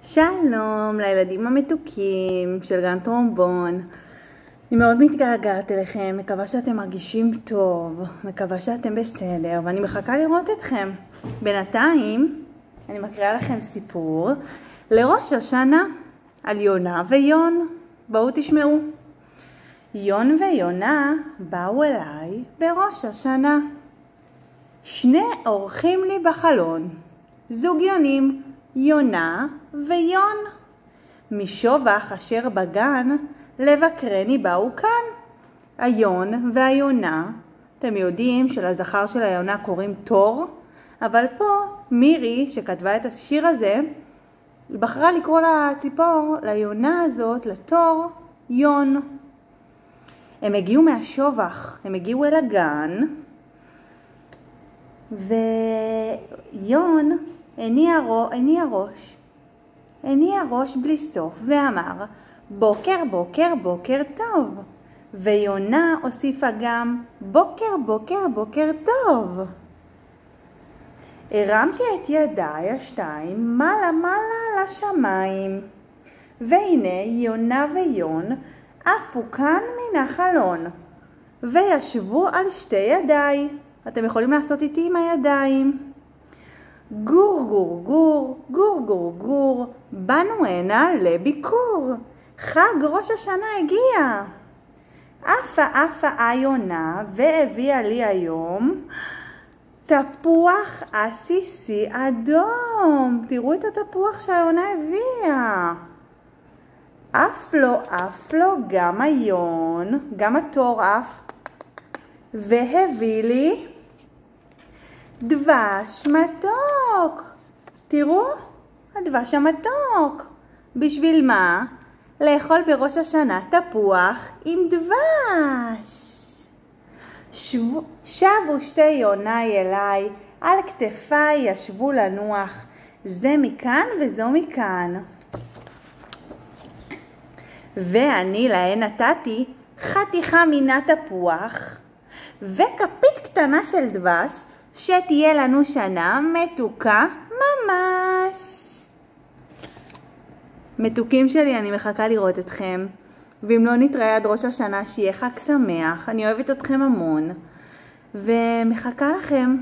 שלום לילדים המתוקים של גן טרומבון. אני מאוד מתגעגעת אליכם, מקווה שאתם מרגישים טוב, מקווה שאתם בסדר, ואני מחכה לראות אתכם. בינתיים אני מקריאה לכם סיפור לראש השנה על יונה ויון. בואו תשמעו. יון ויונה באו אליי בראש השנה. שני אורחים לי בחלון, זוג יונים, יונה ויון. משובח אשר בגן לבקרני באו כאן. היון והיונה, אתם יודעים שלזכר של היונה קוראים תור, אבל פה מירי שכתבה את השיר הזה בחרה לקרוא לציפור, ליונה הזאת, לתור, יון. הם הגיעו מהשובח, הם הגיעו אל הגן, ויון הניע ראש בלי סוף ואמר בוקר בוקר בוקר טוב, ויונה הוסיפה גם בוקר בוקר בוקר טוב. הרמתי את ידיי השתיים מעלה מעלה לשמיים, והנה יונה ויון עפו כאן מן החלון וישבו על שתי ידיי. אתם יכולים לעשות איתי עם הידיים. גור גור גור גור גור גור, באנו הנה לביקור, חג ראש השנה הגיע. עפה היונה והביאה לי היום תפוח עסיסי אדום. תראו את התפוח שהיונה הביאה. אף לו גם היון, גם התור אף, והביא לי דבש מתוק. תראו, הדבש המתוק. בשביל מה? לאכול בראש השנה תפוח עם דבש. שבו שתי יוני אליי, על כתפיי ישבו לנוח, זה מכאן וזו מכאן. ואני להן נתתי חתיכה מן התפוח וכפית קטנה של דבש, שתהיה לנו שנה מתוקה ממש. מתוקים שלי, אני מחכה לראות אתכם, ואם לא נתראה עד ראש השנה, שיהיה חג שמח. אני אוהבת אתכם המון ומחכה לכם.